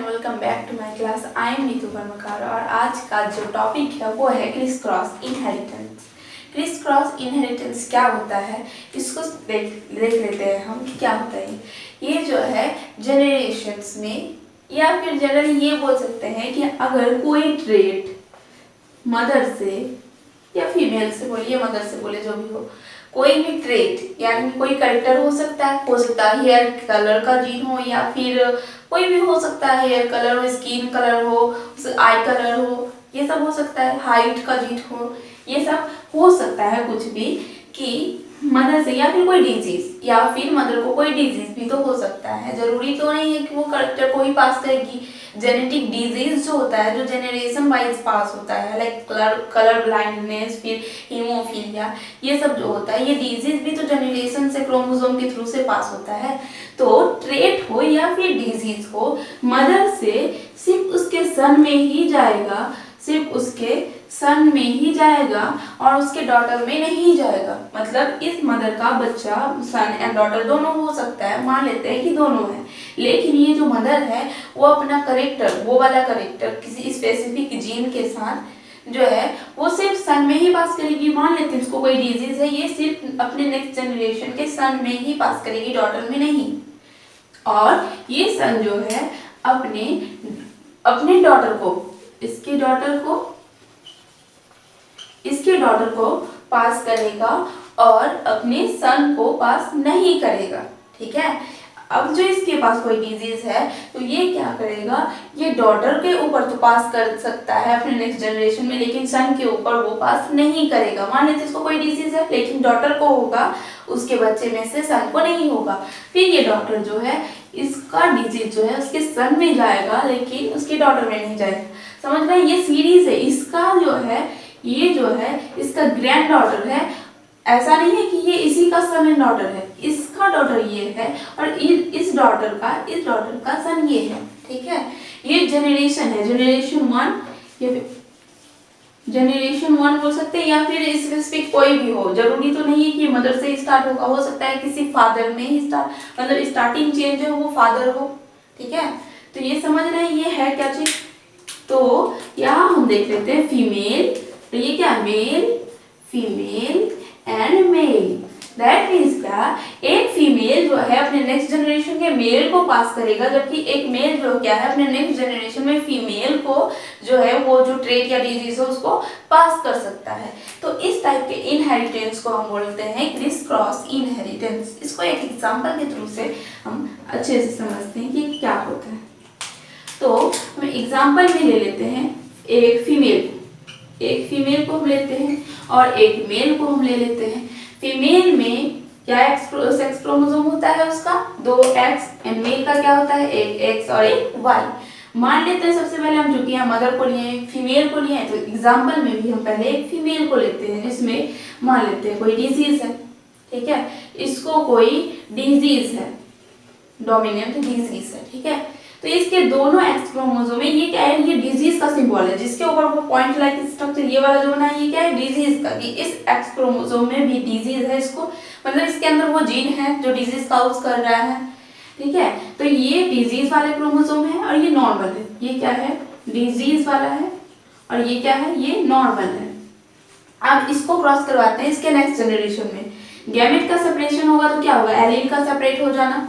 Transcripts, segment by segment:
And welcome back to my class. I am Neetu Karmakar और आज का जो टॉपिक है वो है criss cross inheritance. Criss cross inheritance क्या होता है इसको देख लेते हैं हम कि क्या होता है। ये जो है जनरेशन्स में या फिर जनरली ये बोल सकते हैं कि अगर कोई ट्रेट मदर से या फीमेल से बोलिए, मदर से बोले, जो भी हो, कोई भी ट्रेट यानी कोई करेक्टर हो सकता है हेयर कलर का जीन हो या फिर कोई भी हो सकता है, हेयर कलर हो, स्किन कलर हो, आई कलर हो, ये सब हो सकता है, हाइट का जीन हो, ये सब हो सकता है कुछ भी कि मदर से, या फिर कोई डिजीज या फिर मदर को कोई डिजीज भी तो हो सकता है। जरूरी तो नहीं है कि वो करेक्टर को ही पास करेगी। जेनेटिक डिजीज जो होता है जो जेनरेशन वाइज पास होता है, लाइक कलर ब्लाइंडनेस, फिर हीमोफीलिया, ये सब जो होता है ये डिजीज भी तो जनरेशन से क्रोमोसोम के थ्रू से पास होता है। तो ट्रेट हो या फिर डिजीज हो, मदर से सिर्फ उसके सन में ही जाएगा, सिर्फ उसके सन में ही जाएगा और उसके डॉटर में नहीं जाएगा। मतलब इस मदर का बच्चा सन एंड डॉटर दोनों हो सकता है, मान लेते हैं कि दोनों है, लेकिन ये जो मदर है वो अपना करेक्टर, वो वाला करेक्टर किसी स्पेसिफिक जीन के साथ जो है वो सिर्फ सन में ही पास करेगी। मान लेते हैं इसको कोई डिजीज है, ये सिर्फ अपने नेक्स्ट जनरेशन के सन में ही पास करेगी, डॉटर में नहीं। और ये सन जो है अपने डॉटर को, इसके डॉटर को पास करेगा और अपने सन को पास नहीं करेगा। ठीक है, अब जो इसके पास कोई डिजीज है तो ये क्या करेगा, ये डॉटर के ऊपर तो पास कर सकता है अपने नेक्स्ट जनरेशन में, लेकिन सन के ऊपर वो पास नहीं करेगा। मान लेते इसको कोई डिजीज है लेकिन डॉटर को होगा, उसके बच्चे में से सन को नहीं होगा। फिर ये डॉटर जो है, इसका डिजीज जो है उसके सन में जाएगा लेकिन उसके डॉटर में नहीं जाएगा। समझ रहे हैं, ये सीरीज है। इसका जो है, ये जो है इसका ग्रैंड डॉटर है, ऐसा नहीं है कि ये इसी का सन एंड डॉटर है, इसका डॉटर ये है और इस डॉटर का सन ये है। ठीक है, ये जनरेशन है, जनरेशन वन बोल सकते हैं या फिर स्पेसिफिक कोई भी हो। जरूरी तो नहीं है कि मदर से स्टार्ट होगा, हो सकता है किसी फादर में ही मतलब स्टार्टिंग चेंज है वो फादर हो। ठीक है, तो ये समझ रहे हैं ये है क्या चीज। तो यहाँ हम देख लेते हैं फीमेल, तो ये क्या, male, female and male. That means क्या, एक फीमेल जो है अपने नेक्स्ट जनरेशन के मेल को पास करेगा, जबकि एक मेल जो क्या है अपने नेक्स्ट जनरेशन में फीमेल को जो है वो जो ट्रेट या डिजीज है उसको पास कर सकता है। तो इस टाइप के इनहेरिटेंस को हम बोलते हैं क्रिस क्रॉस इनहेरिटेंस। इसको एक एग्जांपल के थ्रू से हम अच्छे से समझते हैं कि क्या होता है। तो हम एग्जांपल में ले लेते हैं एक फीमेल को हम लेते हैं और एक मेल को हम ले लेते हैं। फीमेल में क्या सेक्स क्रोमोसोम होता है उसका 2X एंड मेल का क्या होता है, एक X और एक Y। मान लेते हैं सबसे पहले हम, चूंकि हम मदर को लिए फीमेल को लिए तो एग्जाम्पल में भी हम पहले एक फीमेल को लेते हैं जिसमें मान लेते हैं कोई डिजीज है। ठीक है, इसको कोई डिजीज है, डोमिनेंट डिजीज है। ठीक है, तो इसके दोनों एक्स क्रोमोसोम में ये क्या है, ये डिजीज का सिंबल है, जिसके ऊपर वो पॉइंट लाइक स्ट्रक्चर ये वाला जो बना है ये क्या है, डिजीज का, कि इस एक्स क्रोमोसोम में भी डिजीज है, इसको मतलब इसके अंदर वो जीन है जो डिजीज काउज कर रहा है। ठीक है, तो ये डिजीज वाले क्रोमोसोम है और ये नॉर्मल है। ये क्या है, डिजीज वाला है और ये क्या है, ये नॉर्मल है। अब इसको क्रॉस करवाते हैं इसके नेक्स्ट जनरेशन में। गैमेट का सेपरेशन होगा तो क्या होगा, एलील का सेपरेट हो जाना,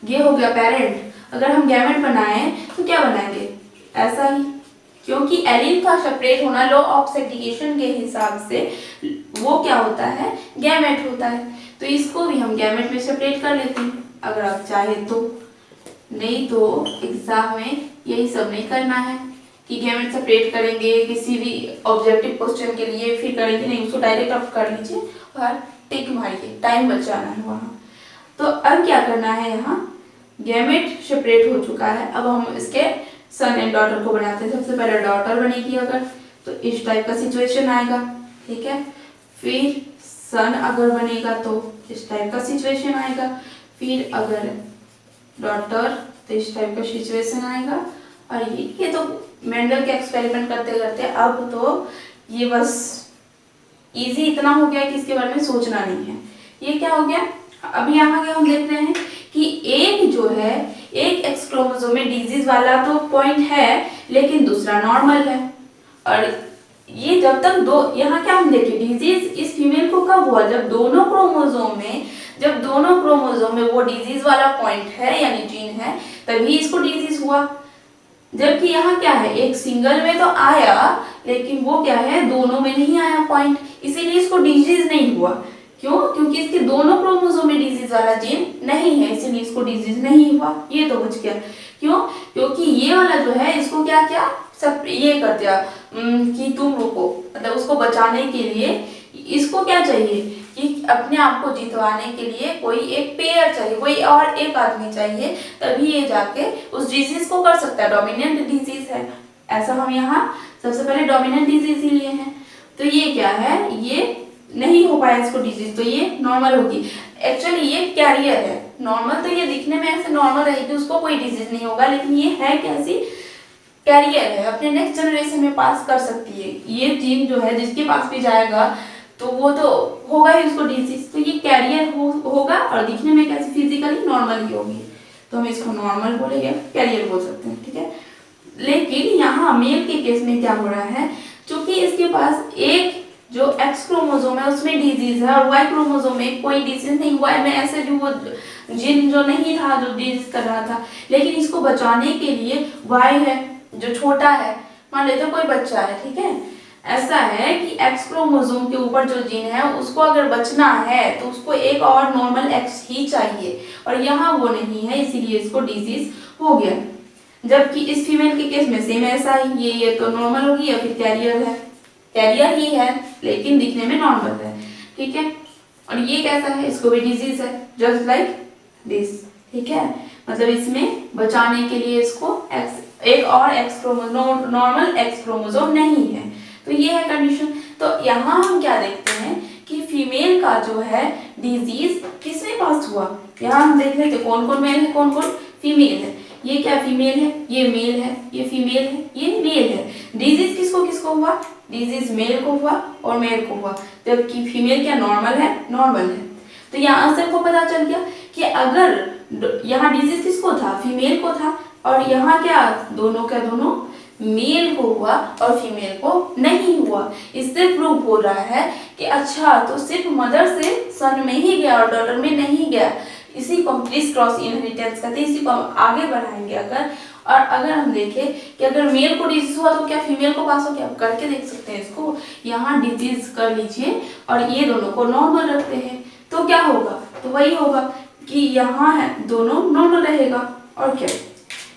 ये हो गया पेरेंट। अगर हम गैमेट बनाएं तो क्या बनाएंगे, ऐसा ही, क्योंकि एलील का सेपरेट होना लॉ ऑफ सेग्रीगेशन के हिसाब से वो क्या होता है, गैमेट होता है। तो इसको भी हम गैमेट में सेपरेट कर लेते हैं अगर आप चाहे तो, नहीं तो एग्जाम में यही सब नहीं करना है कि गैमेट सेपरेट करेंगे किसी भी ऑब्जेक्टिव क्वेश्चन के लिए फिर करेंगे, नहीं, उसको डायरेक्ट आप कर लीजिए और टिक मारिए, टाइम बचाना है वहाँ। तो अब क्या करना है, यहाँ गैमेट सेपरेट हो चुका है, अब हम इसके सन एंड डॉटर को बनाते हैं। सबसे पहले डॉटर बनेगी अगर, तो इस टाइप का सिचुएशन आएगा। ठीक है, फिर सन अगर बनेगा तो इस टाइप का सिचुएशन आएगा, फिर अगर डॉटर तो इस टाइप का सिचुएशन आएगा। और ये तो मेंडल के एक्सपेरिमेंट करते करते अब तो ये बस इजी इतना हो गया कि इसके बारे में सोचना नहीं है। ये क्या हो गया, अभी यहाँ के हम देख रहे हैं कि एक जो है एक एक्स क्रोमोसोम में डिजीज वाला तो पॉइंट है लेकिन दूसरा नॉर्मल है। और ये जब तक दो, यहाँ क्या हम देखें, डिजीज इस फीमेल को कब हुआ, जब दोनों क्रोमोसोम में वो डिजीज वाला पॉइंट है यानी जीन है, तभी इसको डिजीज हुआ। जबकि यहाँ क्या है, एक सिंगल में तो आया लेकिन वो क्या है, दोनों में नहीं आया पॉइंट, इसीलिए इसको डिजीज नहीं हुआ। क्यों? क्योंकि इसके दोनों क्रोमोसोम में डिजीज वाला जीन नहीं है, इसीलिए इसको डिजीज नहीं हुआ। ये तो बच गया। क्यों? क्योंकि ये वाला जो है इसको क्या क्या सब ये कर दिया कि तुम रुको, मतलब उसको बचाने के लिए इसको क्या चाहिए कि अपने आप को जितवाने के लिए कोई एक पेयर चाहिए, कोई और एक आदमी चाहिए, तभी ये जाके उस डिजीज को कर सकता है। डोमिनेंट डिजीज है, ऐसा हम यहाँ सबसे पहले डोमिनेंट डिजीज ही लिए हैं। तो ये क्या है, ये नहीं हो पाया इसको डिजीज, तो ये नॉर्मल होगी। एक्चुअली ये कैरियर है। नॉर्मल तो ये दिखने में ऐसे नॉर्मल रहेगी, उसको कोई डिजीज नहीं होगा, लेकिन ये है कैसी, कैरियर है, अपने नेक्स्ट जनरेशन में पास कर सकती है। ये जीन जो है जिसके पास भी जाएगा तो वो तो होगा ही उसको डिजीज, तो ये कैरियर होगा और दिखने में कैसे, फिजिकली नॉर्मल ही होगी, तो हम इसको नॉर्मल बोलेंगे, कैरियर बोल सकते हैं, ठीक है। लेकिन यहाँ मेल के केस में क्या हो रहा है, क्योंकि इसके पास एक जो एक्स क्रोमोसोम है उसमें डिजीज है और वाई क्रोमोसोम में कोई डिजीज नहीं, वाई में ऐसे जो वो जीन जो नहीं था जो डिजीज कर रहा था, लेकिन इसको बचाने के लिए वाई है जो छोटा है, मान लेते कोई बच्चा है, ठीक है, ऐसा है कि एक्स क्रोमोसोम के ऊपर जो जीन है उसको अगर बचना है तो उसको एक और नॉर्मल एक्स ही चाहिए, और यहाँ वो नहीं है, इसीलिए इसको डिजीज हो गया। जबकि इस फीमेल के केस में सेम ऐसा ही, ये तो नॉर्मल होगी या फिर कैरियर है, कैरियर ही है लेकिन दिखने में नॉर्मल है, ठीक है। और ये कैसा है, इसको भी डिजीज है, जस्ट लाइक दिस, ठीक है। मतलब इसमें बचाने के लिए इसको एक और x chromosome, normal x chromosome नहीं है, तो ये है कंडीशन। तो यहाँ हम क्या देखते हैं कि फीमेल का जो है डिजीज किसमें पास हुआ, यहाँ हम देख लेते कौन कौन मेल है कौन कौन फीमेल है। ये क्या फीमेल है, ये मेल है, ये फीमेल है, ये मेल है। डिजीज किसको किसको हुआ, डिजीज मेल को हुआ और मेल को हुआ, जबकि फीमेल क्या नॉर्मल है, नॉर्मल है। तो यहाँ से आपको पता चल गया कि अगर यहाँ डिजीज किसको था, फीमेल को था, और यहाँ क्या दोनों क्या दोनों मेल को हुआ और फीमेल को नहीं हुआ। इससे प्रूव हो रहा है कि अच्छा तो सिर्फ मदर से सन में ही गया और डॉटर में नहीं गया। इसी को क्रिस क्रॉस इनहेरिटेंस कहते हैं, इसी को हम आगे बढ़ाएंगे अगर। और अगर हम देखें कि अगर मेल को डिजीज हुआ तो क्या फीमेल को पास हो गया, करके देख सकते हैं इसको। यहाँ डिजीज कर लीजिए और ये दोनों को नॉर्मल रखते हैं तो क्या होगा, तो वही होगा कि यहाँ है दोनों नॉर्मल रहेगा, और क्या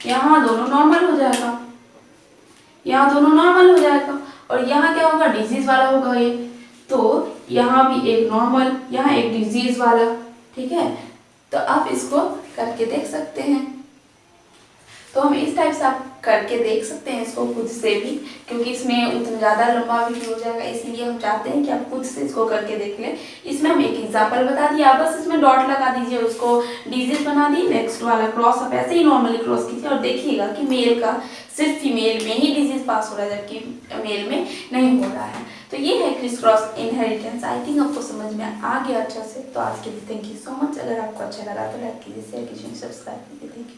यहाँ दोनों नॉर्मल हो जाएगा, यहाँ दोनों नॉर्मल हो जाएगा, और यहाँ क्या होगा, डिजीज वाला होगा ये, तो यहाँ भी एक नॉर्मल, यहाँ एक डिजीज वाला, ठीक है। तो आप इसको करके देख सकते हैं। तो हम इस टाइप से आप करके देख सकते हैं इसको खुद से भी, क्योंकि इसमें उतना ज़्यादा लंबा वीडियो हो जाएगा, इसलिए हम चाहते हैं कि आप खुद से इसको करके देख लें। इसमें हम एक एग्जाम्पल बता दिए, आप बस इसमें डॉट लगा दीजिए, उसको डिजीज बना दी, नेक्स्ट वाला क्रॉस आप ऐसे ही नॉर्मली क्रॉस कीजिए और देखिएगा कि मेल का सिर्फ फीमेल में ही डिजीज पास हो रहा है जबकि मेल में नहीं हो रहा है। तो ये है criss cross inheritance. I think आपको समझ में आ गया अच्छा से। तो आज के लिए थैंक यू सो मच। अगर आपको अच्छा लगा तो लाइक कीजिए, शेयर कीजिए, सब्सक्राइब कीजिए। Thank you.